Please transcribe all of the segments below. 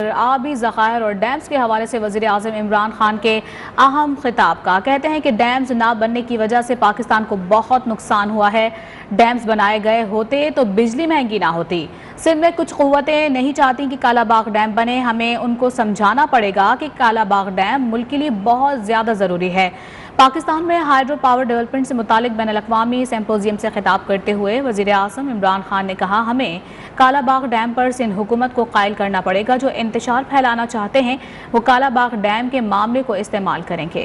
आबी ज़खायर और डैम्स के हवाले से वज़ीर आज़म इमरान खान के अहम खिताब का। कहते हैं कि डैम्स ना बनने की वजह से पाकिस्तान को बहुत नुकसान हुआ है। डैम्स बनाए गए होते तो बिजली महंगी ना होती। सिंध में कुछ क़ुव्वतें नहीं चाहती कि कालाबाग डैम बने। हमें उनको समझाना पड़ेगा कि कालाबाग डैम मुल्क के लिए बहुत ज़्यादा ज़रूरी है। पाकिस्तान में हाइड्रो पावर डेवलपमेंट से मुतालिक बैनुल-अक़वामी सिम्पोजियम से खिताब करते हुए वज़ीर आज़म इमरान खान ने कहा, हमें कालाबाग डैम पर सिंध हुकूमत को कायल करना पड़ेगा। जो इंतशार फैलाना चाहते हैं वो कालाबाग डैम के मामले को इस्तेमाल करेंगे।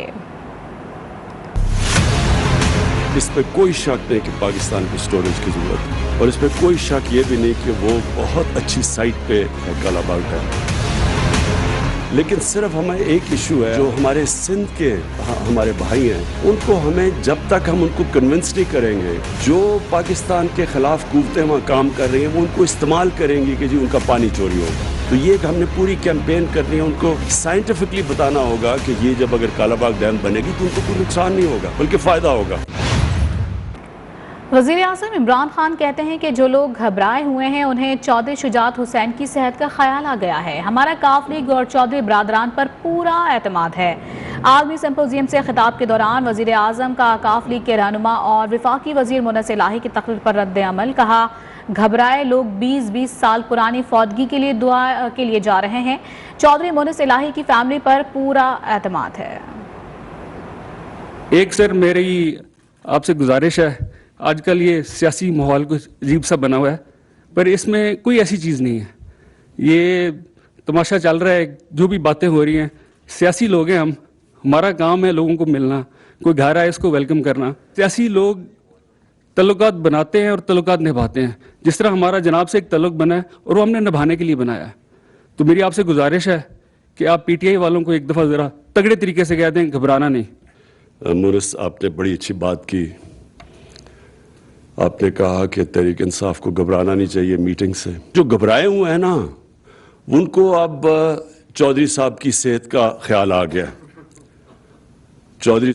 इस पर कोई शक नहीं कि पाकिस्तान को स्टोरेज की जरूरत है और इस पर कोई शक ये भी नहीं कि वो बहुत अच्छी साइट पे है कालाबाग डैम। लेकिन सिर्फ हमें एक इशू है, जो हमारे सिंध के हमारे भाई हैं, उनको हमें जब तक हम उनको कन्विंस नहीं करेंगे, जो पाकिस्तान के खिलाफ कुव्वतें वहाँ काम कर रही हैं वो उनको इस्तेमाल करेंगी कि जी उनका पानी चोरी होगा। तो ये हमने पूरी कैंपेन करनी है, उनको साइंटिफिकली बताना होगा कि ये जब अगर कालाबाग डैम बनेगी तो उनको कोई नुकसान नहीं होगा बल्कि फ़ायदा होगा। वज़ीर आज़म इमरान खान कहते हैं कि जो लोग घबराए हुए हैं उन्हें चौधरी शुजात हुसैन की सेहत का ख्याल आ गया है। हमारा काफ लीग और चौधरी बरादरान पर पूरा एतमाद है। आलमी सिम्पोजियम से खिताब के दौरान वज़ीर आज़म का काफ लीग के रहनुमा और वफाकी वज़ीर मुनस इलाही की तकरीर पर रद्द अमल। कहा, घबराए लोग 20-20 साल पुरानी फौदगी के लिए दुआ के लिए जा रहे हैं। चौधरी मुनस इलाही की फैमिली पर पूरा एतमाद है। एक सर मेरी आपसे गुजारिश है, आजकल ये सियासी माहौल कुछ अजीब सा बना हुआ है, पर इसमें कोई ऐसी चीज़ नहीं है। ये तमाशा चल रहा है, जो भी बातें हो रही हैं, सियासी लोग हैं हम, हमारा काम है लोगों को मिलना, कोई घर आए इसको वेलकम करना। सियासी लोग तल्लुकात बनाते हैं और तल्लुकात निभाते हैं। जिस तरह हमारा जनाब से एक तल्लुक बना है और वो हमने निभाने के लिए बनाया है। तो मेरी आपसे गुजारिश है कि आप PTI वालों को एक दफ़ा ज़रा तगड़े तरीके से कह दें, घबराना नहीं। मुनस, आपने बड़ी अच्छी बात की। आपने कहा कि तहरीक इंसाफ को घबराना नहीं चाहिए मीटिंग से। जो घबराए हुए हैं ना, उनको अब चौधरी साहब की सेहत का ख्याल आ गया। चौधरी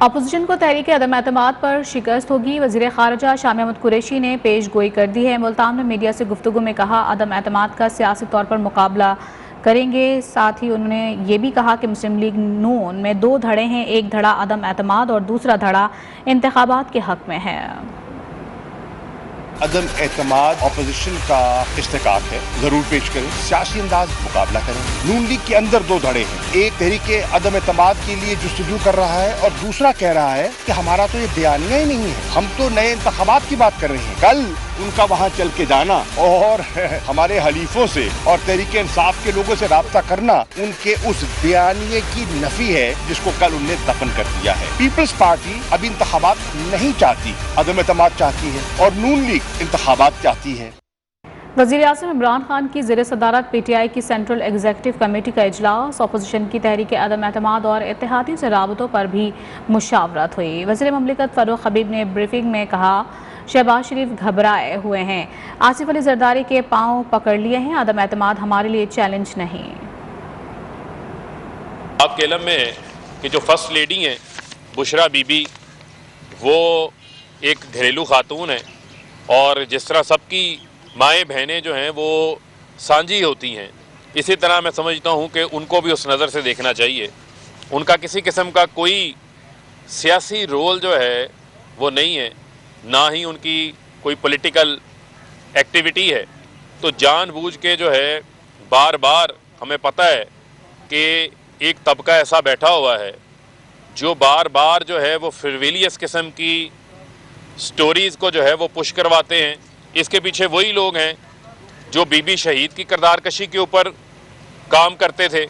अपोजिशन को तहरीक अदम एतमाद पर शिकस्त होगी। वज़ीर ख़ारिजा शाह महमूद कुरैशी ने पेश गोई कर दी है। मुल्तान में मीडिया से गुफ्तगू में कहा, अदम एतमाद का सियासी तौर पर मुकाबला करेंगे। साथ ही उन्होंने ये भी कहा कि मुस्लिम लीग नून में 2 धड़े हैं, एक धड़ा अदम एतमाद और दूसरा धड़ा इंतखाबात के हक में है। अदम एतमाद अपोजिशन का इस्तेकाक है, जरूर पेश करें, सियासी अंदाज मुकाबला करें। नून लीग के अंदर 2 धड़े हैं, एक तहरीके अदम एतमाद के लिए जुस्तजू कर रहा है और दूसरा कह रहा है कि हमारा तो ये बयानिया ही नहीं है, हम तो नए इंतखाबात की बात कर रहे हैं। कल उनका वहां चल के जाना और हमारे हलीफों से और तहरीके इंसाफ के लोगों से राब्ता करना उनके उस बयानिए की नफी है जिसको कल उनने दफन कर दिया है। पीपल्स पार्टी अब इंतखाबात नहीं चाहती, अदम एतमाद चाहती है और नून लीग इंतखाबात चाहती है। वज़ीर आज़म इमरान खान की ज़ेर सदारत PTI की सेंट्रल एग्जीक्यूटिव कमेटी का इजलास, अपोजिशन की तहरीक अदम एतमाद और इत्तेहादी से राबतों पर भी मुशावरत हुई। वज़ीर ममलिकत फ़ारूक हबीब ने ब्रीफिंग में कहा, शहबाज शरीफ घबराए हुए हैं, आसिफ अली जरदारी के पांव पकड़ लिए हैं, अदम एतमाद हमारे लिए चैलेंज नहीं। आपके इल्म में है कि जो फर्स्ट लेडी हैं बुशरा बीबी, वो एक घरेलू खातून है और जिस तरह सबकी माएँ बहनें जो हैं वो सांझी होती हैं, इसी तरह मैं समझता हूँ कि उनको भी उस नज़र से देखना चाहिए। उनका किसी किस्म का कोई सियासी रोल जो है वो नहीं है, ना ही उनकी कोई पॉलिटिकल एक्टिविटी है। तो जानबूझ के जो है बार बार हमें पता है कि एक तबका ऐसा बैठा हुआ है जो बार बार जो है वो फ्रिविलियस किस्म की स्टोरीज़ को जो है वो पुश करवाते हैं। इसके पीछे वही लोग हैं जो बीबी शहीद की किरदार कशी के ऊपर काम करते थे।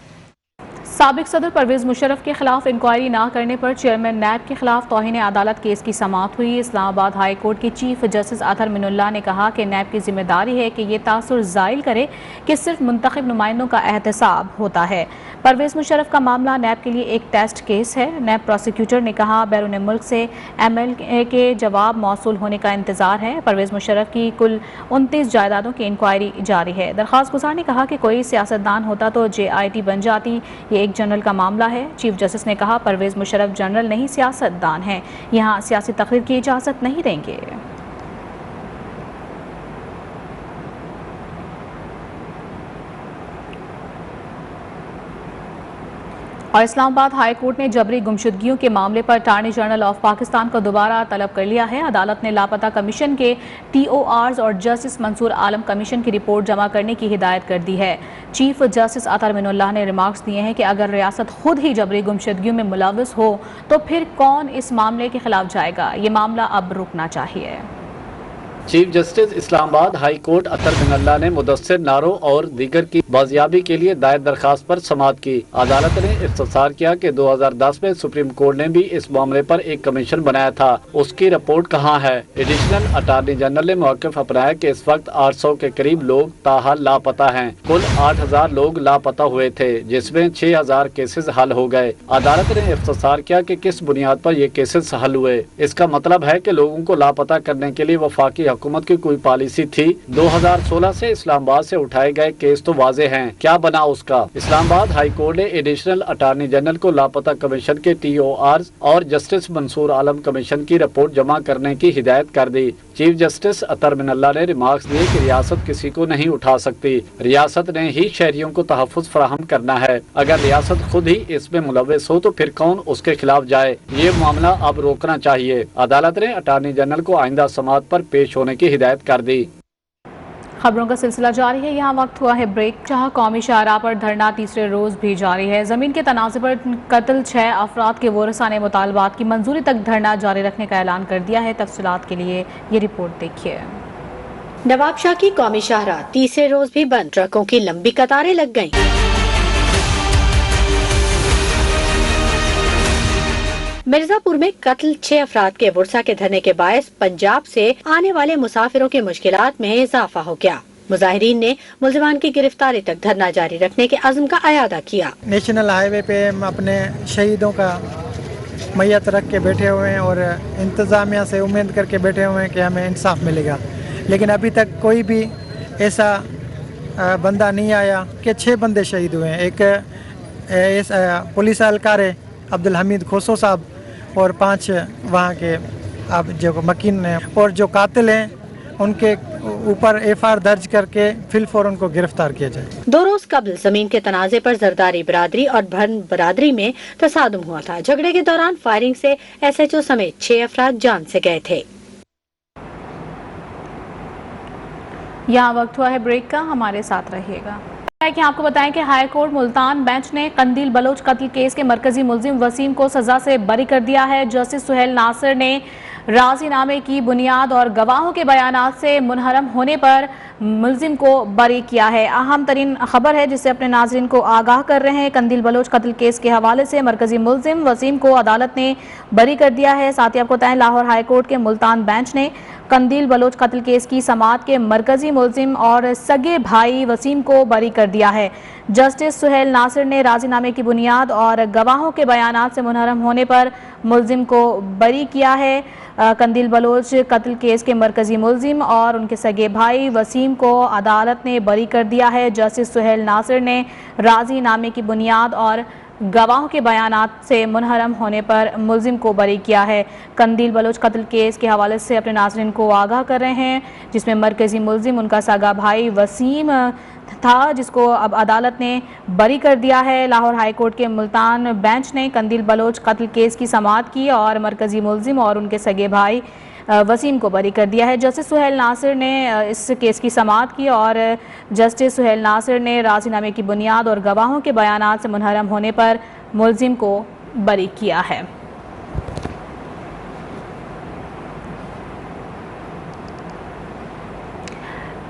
साबिक सदर परवेज़ मुशर्रफ के खिलाफ इंक्वायरी ना करने पर चेयरमैन नैब के खिलाफ तौहीन अदालत केस की समाअत हुई। इस्लामाबाद हाई कोर्ट के चीफ जस्टिस अतहर मिनुल्लाह ने कहा कि नैब की जिम्मेदारी है कि ये तासुर ज़ाहिर करे कि सिर्फ मुंतखब नुमाइंदों का एहतसाब होता है। परवेज़ मुशर्रफ का मामला नैब के लिए एक टेस्ट केस है। नैब प्रोसिक्यूटर ने कहा, बैरून मुल्क से MLA के जवाब मौसूल होने का इंतजार है। परवेज़ मुशर्रफ की कुल 29 जायदादों की इंक्वायरी जारी है। दरख्वास्त गुजार ने कहा कि कोई सियासतदान होता तो JIT बन जाती, ये एक जनरल का मामला है। चीफ जस्टिस ने कहा, परवेज़ मुशर्रफ जनरल नहीं सियासतदान हैं, यहाँ सियासी तकरीर की इजाज़त नहीं देंगे। और इस्लामाबाद हाई कोर्ट ने जबरी गुमशुदगियों के मामले पर अटॉर्नी जनरल ऑफ पाकिस्तान को दोबारा तलब कर लिया है। अदालत ने लापता कमीशन के TORs और जस्टिस मंसूर आलम कमीशन की रिपोर्ट जमा करने की हिदायत कर दी है। चीफ जस्टिस अतर मिनुल्लाह ने रिमार्क्स दिए हैं कि अगर रियासत खुद ही जबरी गुमशुदगियों में मुलव्वस हो तो फिर कौन इस मामले के खिलाफ जाएगा। ये मामला अब रुकना चाहिए। Chief justice Islamabad high court Athar Minallah ने मुदस्सिर नारों और दीगर की बाजियाबी के लिए दायर दरखास्त पर समाअत की। अदालत ने इख्तिसार किया कि 2010 में सुप्रीम कोर्ट ने भी इस मामले पर एक कमीशन बनाया था, उसकी रिपोर्ट कहाँ है। एडिशनल अटार्नी जनरल ने मौक़िफ़ अपनाया कि इस वक्त 800 के करीब लोग ताहाल लापता हैं। कुल 8000 लोग लापता हुए थे, जिसमें 6000 केसेस हल हो गए। अदालत ने इख्तिसार किया कि किस बुनियाद पर ये केसेस हल हुए। इसका मतलब है कि लोगों को लापता करने के लिए वफाकी हुकूमत की कोई पॉलिसी थी। 2016 से इस्लामाबाद से उठाए गए केस तो वाजे हैं, क्या बना उसका। इस्लामाबाद हाई कोर्ट ने एडिशनल अटार्नी जनरल को लापता कमीशन के TORs और जस्टिस मंसूर आलम कमीशन की रिपोर्ट जमा करने की हिदायत कर दी। चीफ जस्टिस अतर मिनुल्लाह ने रिमार्क्स दिए कि रियासत किसी को नहीं उठा सकती, रियासत ने ही शहरियों को तहफ़्फ़ुज़ फराहम करना है। अगर रियासत खुद ही इसमें मुलव्वस हो तो फिर कौन उसके खिलाफ जाए। ये मामला अब रोकना चाहिए। अदालत ने अटार्नी जनरल को आइंदा समाअत पर पेश होने की हिदायत कर दी। खबरों का सिलसिला जारी है। यहाँ वक्त हुआ है ब्रेक। जहाँ कौमी शाहराह पर धरना तीसरे रोज भी जारी है। जमीन के तनाज़े पर कत्ल 6 अफराद के वोरसा ने मुतालबात की मंजूरी तक धरना जारी रखने का ऐलान कर दिया है। तफसीलात के लिए ये रिपोर्ट देखिए। नवाबशाह की कौमी शाहराह तीसरे रोज भी बंद, ट्रकों की लंबी कतारें लग गईं। मिर्जापुर में कत्ल 6 अफराद के वुरसा के धरने के बायस पंजाब से आने वाले मुसाफिरों के मुश्किलात में इजाफा हो गया। मुजाहिरीन ने मुल्ज़िमान की गिरफ्तारी तक धरना जारी रखने के अज़्म का अयादा किया। नेशनल हाईवे पे हम अपने शहीदों का मैयत रख के बैठे हुए हैं और इंतज़ामिया से उम्मीद करके बैठे हुए हैं कि हमें इंसाफ मिलेगा, लेकिन अभी तक कोई भी ऐसा बंदा नहीं आया कि 6 बंदे शहीद हुए हैं। एक पुलिस एहलकार अब्दुल हमीद खोसो साहब और 5 वहाँ के अब जो मकीन हैं और जो कातिल हैं उनके ऊपर FIR दर्ज करके फिलफौर उनको गिरफ्तार किया जाए। 2 रोज कबल जमीन के तनाजे पर जरदारी बरादरी और भरन बरादरी में तसादुम हुआ था। झगड़े के दौरान फायरिंग से SHO समेत 6 अफराद जान से गए थे। यहाँ वक्त हुआ है ब्रेक का, हमारे साथ रहिएगा। कि आपको बताएं कि हाई कोर्ट मुल्तान बेंच ने कंदील बलोच कत्ल केस के मरकजी मुल्जिम वसीम को सजा से बरी कर दिया है। जस्टिस सुहेल नासिर ने राजीनामे की बुनियाद और गवाहों के बयानात से मुनहरम होने पर मुल्जिम को बरी किया है। अहम तरीन खबर है जिससे अपने नाजरीन को आगाह कर रहे हैं। कंदील बलोच कत्ल केस के हवाले से मरकजी मुल्जिम वसीम को अदालत ने बरी कर दिया है। साथ ही आपको बताएं लाहौर हाई कोर्ट के मुल्तान बेंच ने कंदील बलोच कत्ल केस की समाअत के मरकजी मुल्जिम और सगे भाई वसीम को बरी कर दिया है। जस्टिस सुहेल नासिर ने राजीनामे की बुनियाद और गवाहों के बयानात से मुनहरम होने पर मुल्जिम को बरी किया है। कंदील बलोच कत्ल केस के मरकजी मुल्जिम और उनके सगे भाई वसीम को अदालत ने बरी कर दिया है। जस्टिस सुहेल नासिर ने राजीनामे की बुनियाद और गवाहों के बयानात से मुनहरम होने पर मुल्जिम को बरी किया है। कंदील बलोच कत्ल केस के हवाले से अपने नाज़रीन को आगाह कर रहे हैं, जिसमें मरकजी मुल्जिम उनका सगा भाई वसीम था, जिसको अब अदालत ने बरी कर दिया है। लाहौर हाई कोर्ट के मुल्तान बेंच ने कंदील बलोच कत्ल केस की समाअत की और मरकजी मुल्जिम और उनके सगे भाई वसीम को बरी कर दिया है। जस्टिस सुहेल नासिर ने इस केस की समाअत की और जस्टिस सुहेल नासिर ने राजीनामे की बुनियाद और गवाहों के बयानात से मुनहरम होने पर मुल्जिम को बरी किया है।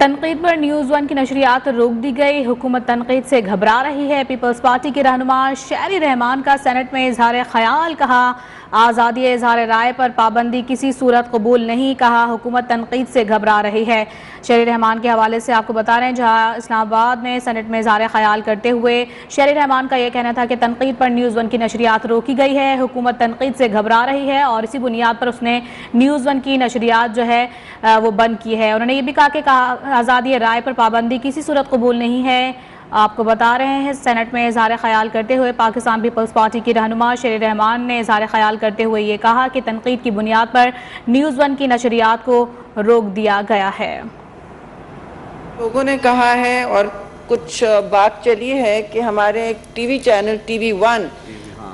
तनकीद पर न्यूज़ 1 की नशरियात रोक दी गई। हुकूमत तनकीद से घबरा रही है। पीपल्स पार्टी के रहनुमा शहरी रहमान का सेनेट में इजहार ख्याल, कहा आज़ादी इजहार राय पर पाबंदी किसी सूरत कबूल नहीं, कहा हुकूमत तनकीद से घबरा रही है। शहरी रहमान के हवाले से आपको बता रहे हैं, जहां इस्लामाबाद में सेनेट में इजहार ख्याल करते हुए शहरी रहमान का यह कहना था कि तनकीद पर न्यूज़ 1 की नशरियात रोकी गई है, हुकूमत तनकीद से घबरा रही है और इसी बुनियाद पर उसने न्यूज़ 1 की नशरियात जो है वो बंद की है। उन्होंने ये भी कहा कि आज़ादी राय पर पाबंदी किसी सूरत कबूल नहीं है। आपको बता रहे हैं, सेनेट में इजहार ख्याल करते हुए पाकिस्तान पीपल्स पार्टी की रहनुमा शहरी रहमान ने इजहार ख्याल करते हुए ये कहा कि तनकीद की बुनियाद पर न्यूज़ 1 की नशरियात को रोक दिया गया है। लोगों ने कहा है और कुछ बात चली है कि हमारे टीवी चैनल TV1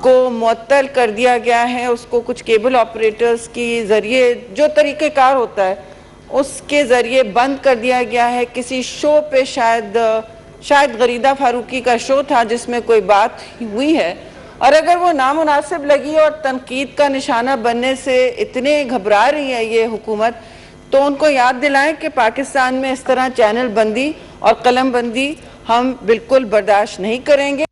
को मुअत्तल कर दिया गया है, उसको कुछ केबल ऑपरेटर्स की ज़रिए जो तरीक़ेकार होता है उसके ज़रिए बंद कर दिया गया है। किसी शो पे शायद गरीदा फारूकी का शो था जिसमें कोई बात हुई है, और अगर वो नामुनासिब लगी और तनकीद का निशाना बनने से इतने घबरा रही है ये हुकूमत, तो उनको याद दिलाएं कि पाकिस्तान में इस तरह चैनल बंदी और कलम बंदी हम बिल्कुल बर्दाश्त नहीं करेंगे।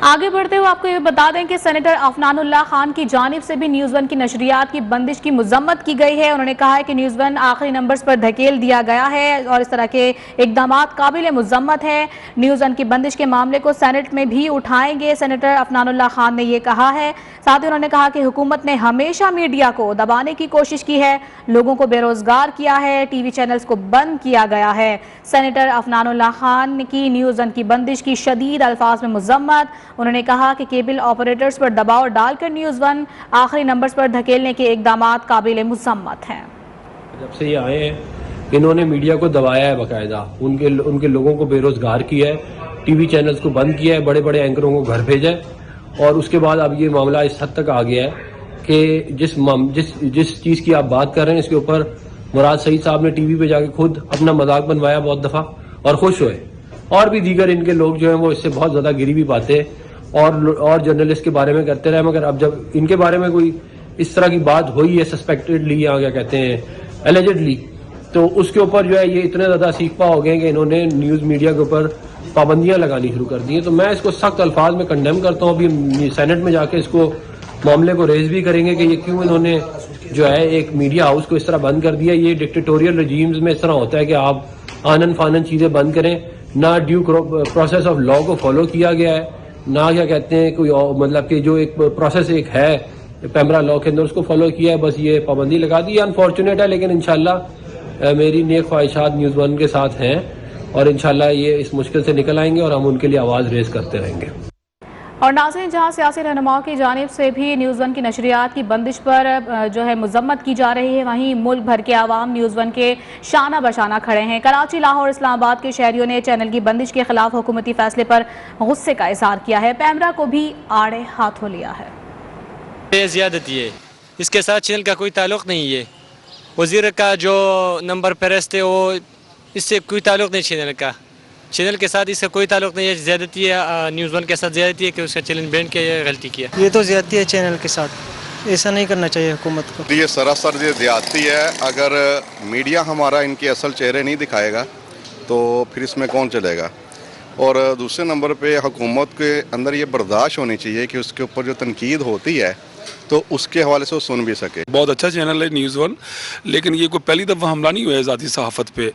आगे बढ़ते हुए आपको ये बता दें कि सेनेटर अफनानुल्लाह खान की जानिब से भी न्यूज़ वन की नशरियात की बंदिश की मजम्मत की गई है। उन्होंने कहा है कि न्यूज़ वन आखिरी नंबर्स पर धकेल दिया गया है और इस तरह के इकदामात काबिल मजम्मत है। न्यूज़ वन की बंदिश के मामले को सेनेट में भी उठाएंगे, सेनेटर अफनानुल्लाह खान ने ये कहा है। साथ ही उन्होंने कहा कि हुकूमत ने हमेशा मीडिया को दबाने की कोशिश की है, लोगों को बेरोजगार किया है, टीवी चैनल्स को बंद किया गया है। सेनेटर अफनानुल्लाह खान की न्यूज़ वन की बंदिश की शदीद अल्फाज में मजम्मत। उन्होंने कहा कि केबल ऑपरेटर्स पर दबाव डालकर न्यूज़ वन आखिरी नंबर्स पर धकेलने के इकदामात काबिल मुज़म्मत हैं। जब से ये आए हैं इन्होंने मीडिया को दबाया है, बाकायदा उनके लोगों को बेरोजगार किया है, टीवी चैनल्स को बंद किया है, बड़े बड़े एंकरों को घर भेजा है, और उसके बाद अब ये मामला इस हद तक आ गया है कि जिस चीज़ की आप बात कर रहे हैं इसके ऊपर मुराद सईद साहब ने टीवी पे जाके खुद अपना मजाक बनवाया बहुत दफ़ा और खुश हुए, और भी दीगर इनके लोग जो हैं वो इससे बहुत ज़्यादा गिरी भी बातें और जर्नलिस्ट के बारे में करते रहे। मगर अब जब इनके बारे में कोई इस तरह की बात हुई है सस्पेक्टेडली या क्या कहते हैं एलिजेडली, तो उसके ऊपर जो है ये इतने ज़्यादा सीखपा हो गए कि इन्होंने न्यूज़ मीडिया के ऊपर पाबंदियां लगानी शुरू कर दी हैं। तो मैं इसको सख्त अल्फाज में कंडेम करता हूँ। अभी सेनेट में जाके इसको मामले को रेज भी करेंगे कि ये क्यों इन्होंने जो है एक मीडिया हाउस को इस तरह बंद कर दिया। ये डिक्टेटोरियल रजीम्स में इस तरह होता है कि आप आनन फानन चीज़ें बंद करें, ना ड्यू प्रोसेस ऑफ लॉ को फॉलो किया गया है, ना क्या कहते हैं कोई मतलब कि जो एक प्रोसेस एक है पैमरा लॉ के अंदर उसको फॉलो किया है, बस ये पाबंदी लगा दी। अनफॉर्चुनेट है, लेकिन इंशाल्लाह मेरी नेक ख्वाहिशात न्यूज़ वन के साथ हैं और इंशाल्लाह ये इस मुश्किल से निकल आएंगे और हम उनके लिए आवाज़ रेज करते रहेंगे। और नाज़रीन, जहां सियासी रहनुमाओं की जानिब से भी न्यूज़ वन की नशरियात की बंदिश पर जो है मजम्मत की जा रही है, वहीं मुल्क भर के आवाम न्यूज़ वन के शाना बशाना खड़े हैं। कराची, लाहौर, इस्लामाबाद के शहरियों ने चैनल की बंदिश के खिलाफ हुकूमती फैसले पर गुस्से का इजहार किया है। पैमरा को भी आड़े हाथों लिया है। ये ज़्यादती है, इसके साथ चैनल का कोई ताल्लुक़ नहीं है। वज़ीर का जो नंबर फहरिस्त है वो इससे कोई ताल्लुक़ नहीं चैनल के साथ इसका कोई ताल्लुक़ नहीं है। ज़्यादती है न्यूज़ वन के साथ, ज़्यादती है कि उसका चैनल बैन किया, गलती किया। ये तो ज़्यादती है चैनल के साथ, ऐसा नहीं करना चाहिए हुकूमत को। ये सरासर ये ज़्यादती है। अगर मीडिया हमारा इनके असल चेहरे नहीं दिखाएगा तो फिर इसमें कौन चलेगा। और दूसरे नंबर पे हुकूमत के अंदर ये बर्दाश्त होनी चाहिए कि उसके ऊपर जो तनकीद होती है तो उसके हवाले से वो सुन भी सके। बहुत अच्छा चैनल है न्यूज़ वन, लेकिन ये कोई पहली दफ़ा हमला नहीं हुआ है ज़ाती सहाफ़त पे।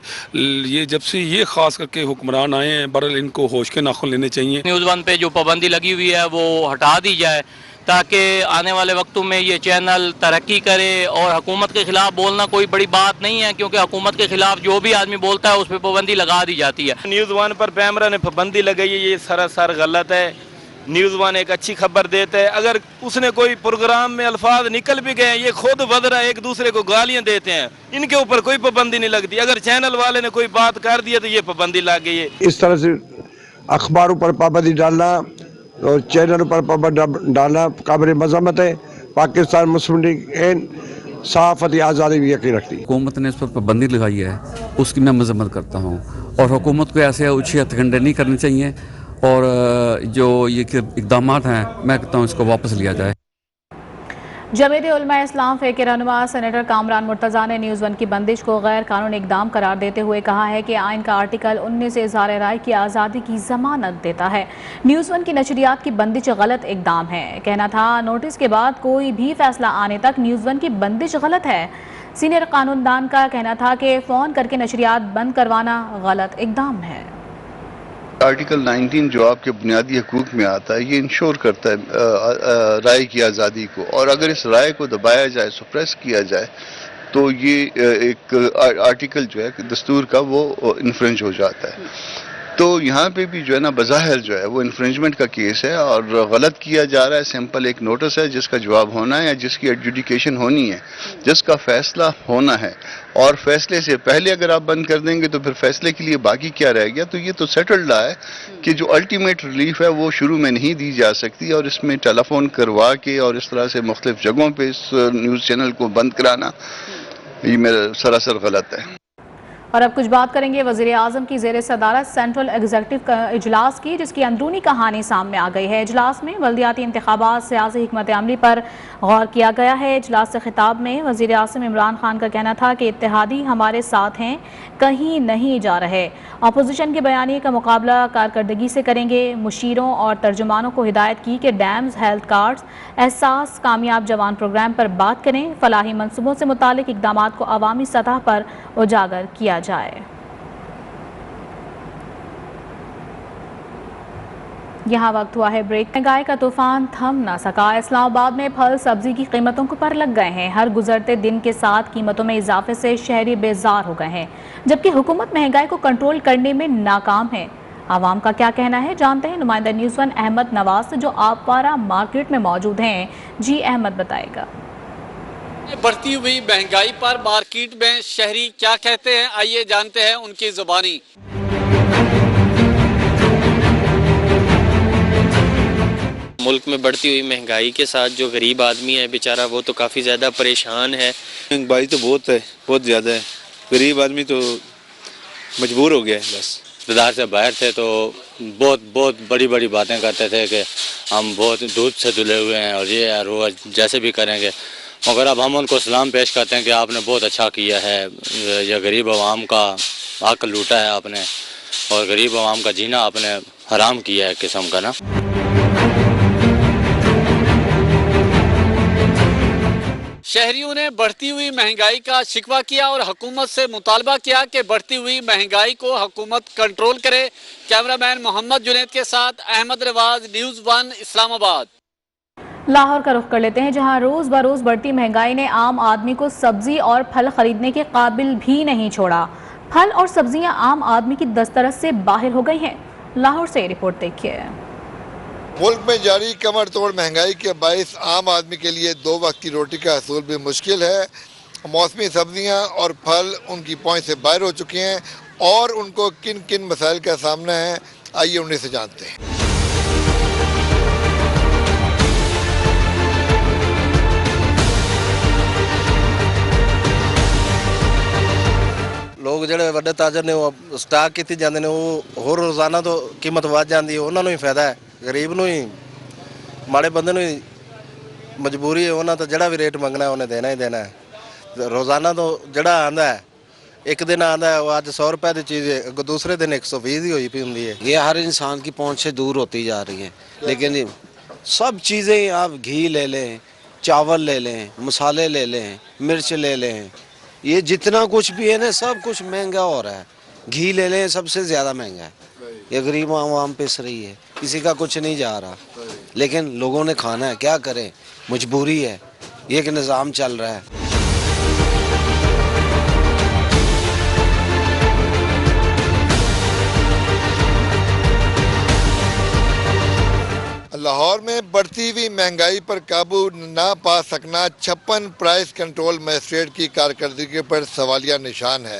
ये जब से ये ख़ास करके हुक्मरान आए हैं, बहरहाल इनको होश के नाखून लेने चाहिए। न्यूज़ वन पे जो पाबंदी लगी हुई है वो हटा दी जाए ताकि आने वाले वक्तों में ये चैनल तरक्की करे। और हुकूमत के खिलाफ बोलना कोई बड़ी बात नहीं है, क्योंकि हुकूमत के खिलाफ जो भी आदमी बोलता है उस पर पाबंदी लगा दी जाती है। न्यूज़ वन पर पैमरा ने पाबंदी लगाई है, ये सरासर गलत है। न्यूज़ वन एक अच्छी खबर देता है। अगर उसने कोई प्रोग्राम में अल्फाज निकल भी गए, ये खुद वदरा एक दूसरे को गालियां देते हैं, इनके ऊपर कोई पाबंदी नहीं लगती। अगर चैनल वाले ने कोई बात कर दिया तो ये पाबंदी लग गई है। इस तरह से अखबारों पर पाबंदी डालना और चैनलों पर पाबंदी डालना काबिल मजम्मत है। पाकिस्तान मुस्लिम लीग सहाफ़ती आज़ादी भी यकीन रखती है। हुकूमत ने इस पर पाबंदी लगाई है, उसकी मैं मजम्मत करता हूँ और हुकूमत को ऐसे ऊँचे हथकंडे नहीं करने चाहिए और जो ये इक़दामात हैं मैं कहता हूँ इसको वापस लिया जाए। जमीयत उलमा इस्लाम फ़े के रहनुमा सेनेटर कामरान मुर्तज़ा ने न्यूज़ वन की बंदिश को गैर कानूनी इक़दाम करार देते हुए कहा है कि आइन का आर्टिकल 19 इज़हार राय की आज़ादी की ज़मानत देता है। न्यूज़ वन की नशरियात की बंदिश गलत इक़दाम है। कहना था नोटिस के बाद कोई भी फैसला आने तक न्यूज़ वन की बंदिश गलत है। सीनियर कानूनदान का कहना था कि फ़ोन करके नशरियात बंद करवाना गलत इक़दाम है। आर्टिकल 19 जो आपके बुनियादी हकूक़ में आता है, ये इंश्योर करता है राय की आज़ादी को, और अगर इस राय को दबाया जाए, सुप्रेस किया जाए, तो ये एक आर्टिकल जो है दस्तूर का वो इन्फ्रिंज हो जाता है। तो यहाँ पे भी जो है ना बज़ाहिर जो है वो इन्फ्रिंजमेंट का केस है और गलत किया जा रहा है। सिंपल एक नोटिस है जिसका जवाब होना है या जिसकी एडजुडिकेशन होनी है, जिसका फैसला होना है, और फैसले से पहले अगर आप बंद कर देंगे तो फिर फैसले के लिए बाकी क्या रह गया। तो ये तो सेटल्ड है कि जो अल्टीमेट रिलीफ है वो शुरू में नहीं दी जा सकती, और इसमें टेलीफोन करवा के और इस तरह से मुख्तलिफ जगहों पर इस न्यूज़ चैनल को बंद कराना ये मेरा सरासर गलत है। और अब कुछ बात करेंगे वज़ीर आज़म की ज़ेर सदारत सेंट्रल एग्जीक्यूटिव इजलास की, जिसकी अंदरूनी कहानी सामने आ गई है। इजलास में बल्दियाती इंतखाबात सियासी हिकमत अमली पर गौर किया गया है। इजलास से खिताब में वज़ीर आज़म इमरान खान का कहना था कि इत्तेहादी हमारे साथ हैं, कहीं नहीं जा रहे। अपोजिशन के बयानी का मुकाबला कारकर्दगी से करेंगे। मुशीरों और तर्जुमानों को हिदायत की कि डैम्स, हेल्थ कार्ड्स, एहसास, कामयाब जवान प्रोग्राम पर बात करें। फलाही मनसूबों से मुतालिक इक़दामात को अवामी सतह पर उजागर किया जाए। यहाँ वक्त हुआ है ब्रेक। महंगाई का तूफान थम ना सका। इस्लामाबाद में फल सब्जी की कीमतों को पर लग गए हैं। हर गुजरते दिन के साथ कीमतों में इजाफे से शहरी बेजार हो गए हैं, जबकि हुकूमत महंगाई को कंट्रोल करने में नाकाम है। आवाम का क्या कहना है, जानते हैं नुमाइंदा न्यूज़ वन अहमद नवाज जो आपवारा मार्केट में मौजूद हैं। जी अहमद बताएगा। बढ़ती हुई महंगाई पर मार्केट में शहरी क्या कहते हैं, आइए जानते हैं उनकी जुबानी। मुल्क में बढ़ती हुई महंगाई के साथ जो गरीब आदमी है बेचारा वो तो काफ़ी ज़्यादा परेशान है। महंगाई तो बहुत है, बहुत ज़्यादा है। गरीब आदमी तो मजबूर हो गया है। बस इक़्तिदार से बाहर थे तो बहुत बड़ी बड़ी बातें करते थे कि हम बहुत दूध से धुले हुए हैं और ये यार वो जैसे भी करेंगे, मगर अब हम उनको सलाम पेश करते हैं कि आपने बहुत अच्छा किया है। यह गरीब आवाम का हक लूटा है आपने, और गरीब आवाम का जीना आपने हराम किया है किस्म का ना। शहरियों ने बढ़ती हुई महंगाई का शिकवा किया और हुकूमत से मुतालबा किया कि बढ़ती हुई महंगाई को हुकूमत कंट्रोल करे। कैमरामैन मोहम्मद जुनैद के साथ अहमद नवाज, न्यूज़ वन, इस्लामाबाद। लाहौर का रुख कर लेते हैं, जहां रोज बरोज बढ़ती महंगाई ने आम आदमी को सब्जी और फल खरीदने के काबिल भी नहीं छोड़ा। फल और सब्जियां आम आदमी की दस्तरस से बाहर हो गई हैं। लाहौर से रिपोर्ट देखिए। मुल्क में जारी कमर तोड़ महंगाई के बायस आम आदमी के लिए दो वक्त की रोटी का हसूल भी मुश्किल है। मौसमी सब्जियां और फल उनकी पहुंच से बाहर हो चुके हैं, और उनको किन किन मसाइल का सामना है, आइए उन्हीं से जानते हैं। लोग ਜਿਹੜੇ ਵੱਡੇ ਤਾਜਰ ਨੇ ਉਹ ਸਟਾਕ ਕੀਤੀ ਜਾਂਦੇ ਨੇ, ਉਹ ਹੋਰ ਰੋਜ਼ਾਨਾ ਤੋਂ ਕੀਮਤ ਵੱਧ ਜਾਂਦੀ ਹੈ, ਉਹਨਾਂ ਨੂੰ ਹੀ ਫਾਇਦਾ ਹੈ। ਗਰੀਬ ਨੂੰ ਹੀ, ਮਾੜੇ ਬੰਦੇ ਨੂੰ ਹੀ ਮਜਬੂਰੀ ਹੈ, ਉਹਨਾਂ ਤਾਂ ਜਿਹੜਾ ਵੀ ਰੇਟ ਮੰਗਣਾ ਉਹਨੇ ਦੇਣਾ ਹੀ ਦੇਣਾ ਹੈ। ਰੋਜ਼ਾਨਾ ਤੋਂ ਜਿਹੜਾ ਆਂਦਾ ਹੈ, एक दिन आंदा है वो आज 100 रुपए की चीज़ है, दूसरे दिन 120 ही हुई पी होंगी है। ये हर इंसान की पहुंच से दूर होती जा रही है। लेकिन सब चीज़ें आप घी ले लें, चावल ले लें, मसाले ले लें, मिर्च ले लें, ये जितना कुछ भी है ना सब कुछ महंगा हो रहा है। घी ले लें, सबसे ज़्यादा महंगा है। ये गरीब आवाम पिस रही है, किसी का कुछ नहीं जा रहा, लेकिन लोगों ने खाना है, क्या करें, मजबूरी है, ये एक निज़ाम चल रहा है। लाहौर में बढ़ती हुई महंगाई पर काबू ना पा सकना 56 प्राइस कंट्रोल मजिस्ट्रेट की कारकर्दगी पर सवालिया निशान है।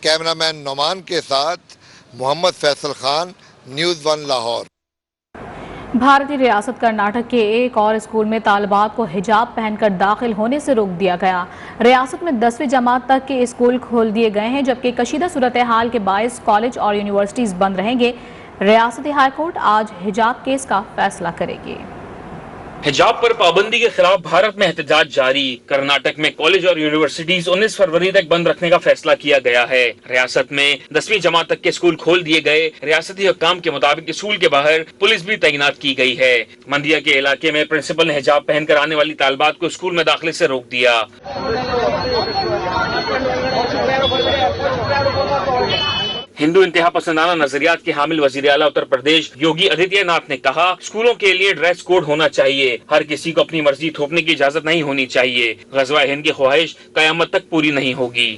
कैमरामैन नोमान के साथ मोहम्मद फैसल खान, न्यूज़ वन, लाहौर। भारतीय रियासत कर्नाटक के एक और स्कूल में तालिबात को हिजाब पहनकर दाखिल होने से रोक दिया गया। रियासत में 10वीं जमात तक के स्कूल खोल दिए गए हैं, जबकि कशीदा सूरत हाल के बायस कॉलेज और यूनिवर्सिटीज़ बंद रहेंगे। रियासती हाईकोर्ट आज हिजाब केस का फैसला करेगी। हिजाब पर पाबंदी के खिलाफ भारत में एहतजाज जारी। कर्नाटक में कॉलेज और यूनिवर्सिटीज 19 फरवरी तक बंद रखने का फैसला किया गया है। रियासत में 10वीं जमात तक के स्कूल खोल दिए गए। रियासती हुक्काम के मुताबिक स्कूल के बाहर पुलिस भी तैनात की गई है। मंदिया के इलाके में प्रिंसिपल ने हिजाब पहनकर आने वाली तालिबात को स्कूल में दाखिले से रोक दिया। हिंदू इंतहा पसंदाना नजरियात के हामिल वजीर आला उत्तर प्रदेश योगी आदित्यनाथ ने कहा, स्कूलों के लिए ड्रेस कोड होना चाहिए, हर किसी को अपनी मर्जी थोपने की इजाजत नहीं होनी चाहिए। गज़वा हिंद की ख्वाहिश कयामत तक पूरी नहीं होगी।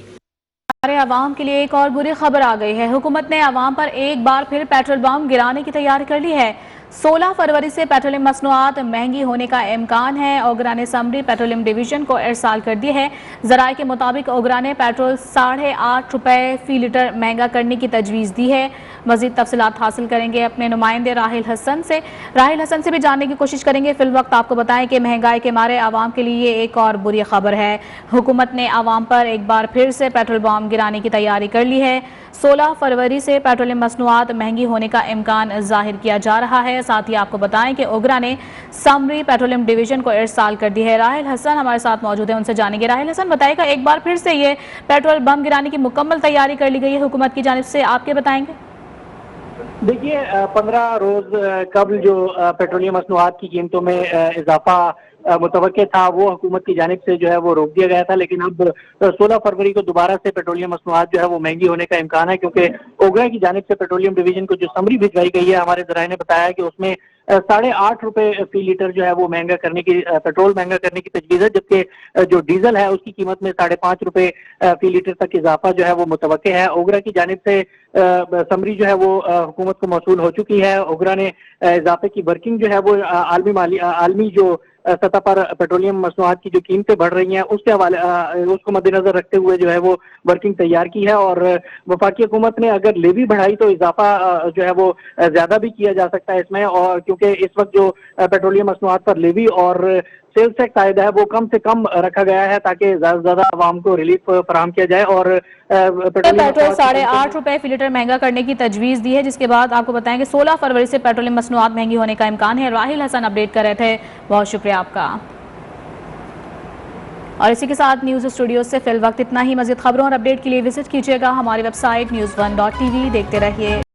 हमारे आवाम के लिए एक और बुरी खबर आ गई है। हुकूमत ने आवाम पर एक बार फिर पेट्रोल बम गिराने की तैयारी कर ली है। 16 फरवरी से पेट्रोलियम मसनूआत महंगी होने का इम्कान है। ओगरा ने समरी पेट्रोलियम डिवीजन को इरसाल कर दी है। जराये के मुताबिक ओगरा ने पेट्रोल 8.5 रुपए फी लीटर महंगा करने की तजवीज़ दी है। मजीद तफसीलात हासिल करेंगे अपने नुमाइंदे राहिल हसन से। राहिल हसन से भी जानने की कोशिश करेंगे। फिल वक्त आपको बताएं कि महंगाई के मारे आवाम के लिए एक और बुरी खबर है। हुकूमत ने आवाम पर एक बार फिर से पेट्रोल बम गिराने की तैयारी कर ली है। 16 फरवरी से पेट्रोलियम मसनूआत महंगी होने का इम्कान जाहिर किया जा रहा है। साथ ही आपको बताएं कि ओगरा ने समरी पेट्रोलियम डिवीजन को इरसाल कर दी है। राहिल हसन हमारे साथ मौजूद है, उनसे जानेंगे। राहिल हसन, बताइएगा, एक बार फिर से ये पेट्रोल बम गिराने की मुकम्मल तैयारी कर ली गई है हुकूमत की जानिब से, आपके बताएंगे? देखिए, 15 रोज कबल जो पेट्रोलियम मसनूआत की कीमतों में इजाफा मुतवक्के था, वो हुकूमत की जानिब से जो है वो रोक दिया गया था। लेकिन अब 16 फरवरी को दोबारा से पेट्रोलियम मसनूआत जो है वो महंगी होने का इम्कान है, क्योंकि ओगरा की जानिब से पेट्रोलियम डिवीजन को जो समरी भिजवाई गई है, हमारे जराये ने बताया कि उसमें 8.5 रुपए फी लीटर जो है वो महंगा करने की, पेट्रोल महंगा करने की तजवीज़ है, जबकि जो डीजल है उसकी कीमत में 5.5 रुपए फी लीटर तक इजाफा जो है वो मुतवक्के है। ओगरा की जानिब से समरी जो है वो हुकूमत को मौसूल हो चुकी है। ओगरा ने इजाफे की वर्किंग जो है वो आलमी जो सतह पर पेट्रोलियम मसनूआत की जो कीमतें बढ़ रही हैं उसके हवाले उसको मद्देनजर रखते हुए जो है वो वर्किंग तैयार की है। और वफाकी हुकूमत ने अगर लेवी बढ़ाई तो इजाफा जो है वो ज्यादा भी किया जा सकता है इसमें, और क्योंकि इस वक्त जो पेट्रोलियम मसनूआत पर लेवी और सेल्स टैक्स आयदा है वो कम से कम रखा गया है, ताकि ज्यादा से ज्यादा आवाम को रिलीफ फराहम किया जाए। और पेट्रोल 8.5 रुपए फी लीटर महंगा करने की तजवीज़ दी है, जिसके बाद आपको बताएं कि 16 फरवरी से पेट्रोलियम मसनूआत महंगी होने का इम्कान है। राहिल हसन अपडेट कर रहे थे, बहुत शुक्रिया आपका। और इसी के साथ न्यूज़ स्टूडियो से फिल वक्त इतना ही। मज़ीद खबरों और अपडेट के लिए विजिट कीजिएगा हमारी वेबसाइट news1.tv। देखते रहिए।